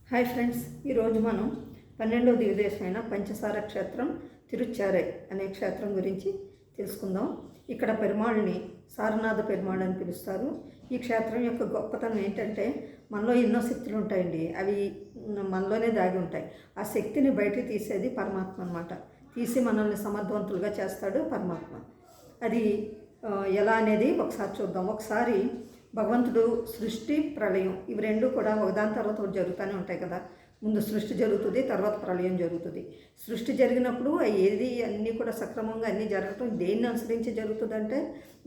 Hi friends, ఈరోజు మనం 12వ దివ్యదేశమైన పంచసార క్షేత్రం తిరుచారై అనే క్షేత్రం గురించి తెలుసుకుందాం. ఇక్కడ పెరుమాళ్ళని సారనాథ పెరుమాళ్ అని పిలుస్తారు. ఈ క్షేత్రం యొక్క గొప్పతనం ఏంటంటే మనలో ఎన్నో శక్తులు ఉంటాయండి. అవి మనలోనే దాగి ఉంటాయి. ఆ శక్తిని బయటికి తీసేది పరమాత్మ అన్నమాట. తీసి మనల్ని సమర్థవంతులుగా చేస్తాడు పరమాత్మ. అది ఎలా అనేది ఒకసారి చూద్దాం. ఒకసారి భగవంతుడు సృష్టి ప్రళయం ఇవి రెండు కూడా ఒకదాని తర్వాత ఒకటి జరుగుతూనే ఉంటాయి కదా. ముందు సృష్టి జరుగుతుంది, తర్వాత ప్రళయం జరుగుతుంది. సృష్టి జరిగినప్పుడు ఏది అన్నీ కూడా సక్రమంగా అన్నీ జరగటం దేన్ని అనుసరించి జరుగుతుందంటే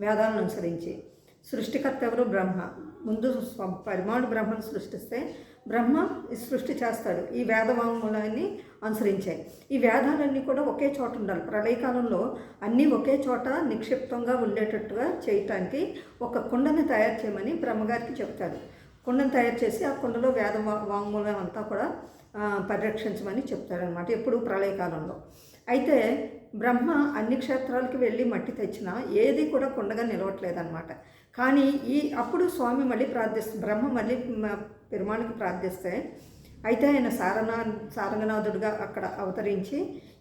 వేదాలను అనుసరించి. సృష్టికర్త ఎవరు? బ్రహ్మ. ముందు పరిమాణు బ్రహ్మను సృష్టిస్తే బ్రహ్మ సృష్టి చేస్తాడు. ఈ వేదవాంగ్మూలాన్ని అనుసరించాయి. ఈ వేదాలన్నీ కూడా ఒకే చోట ఉండాలి. ప్రళయకాలంలో అన్నీ ఒకే చోట నిక్షిప్తంగా ఉండేటట్టుగా చేయటానికి ఒక కుండని తయారు చేయమని బ్రహ్మగారికి చెప్తాడు. కుండను తయారు చేసి ఆ కుండలో వేద వాంగ్మూలం అంతా కూడా పరిరక్షించమని చెప్తాడనమాట ఎప్పుడు ప్రళయకాలంలో. అయితే బ్రహ్మ అన్ని క్షేత్రాలకి వెళ్ళి మట్టి తెచ్చినా ఏది కూడా కుండగా నిలవట్లేదన్నమాట. కానీ అప్పుడు స్వామి మళ్ళీ బ్రహ్మ మళ్ళీ పెరుమాళికి ప్రార్థిస్తే అయితే ఆయన సారంగనాథుడిగా అక్కడ అవతరించి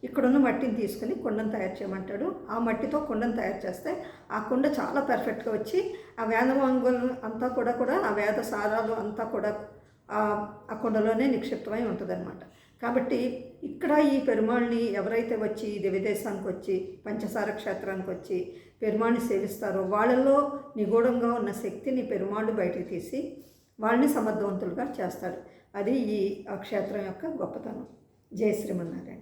ఇక్కడున్న మట్టిని తీసుకుని కుండను తయారు చేయమంటాడు. ఆ మట్టితో కుండను తయారు చేస్తే ఆ కుండ చాలా పర్ఫెక్ట్గా వచ్చి ఆ వేదవాంగులు అంతా కూడా ఆ వేద సారాలు అంతా కూడా ఆ కుండలోనే నిక్షిప్తమై ఉంటుందన్నమాట. కాబట్టి ఇక్కడ ఈ పెరుమాళ్ళని ఎవరైతే వచ్చి దివ్యదేశానికి వచ్చి పంచసార క్షేత్రానికి వచ్చి పెరుమాళ్ళని సేవిస్తారో వాళ్ళలో నిగూఢంగా ఉన్న శక్తిని పెరుమాళ్ళు బయటికి తీసి వాళ్ళని సమర్థవంతులుగా చేస్తాడు. అది ఈ క్షేత్రం యొక్క గొప్పతనం. జై శ్రీమన్నారాయణ.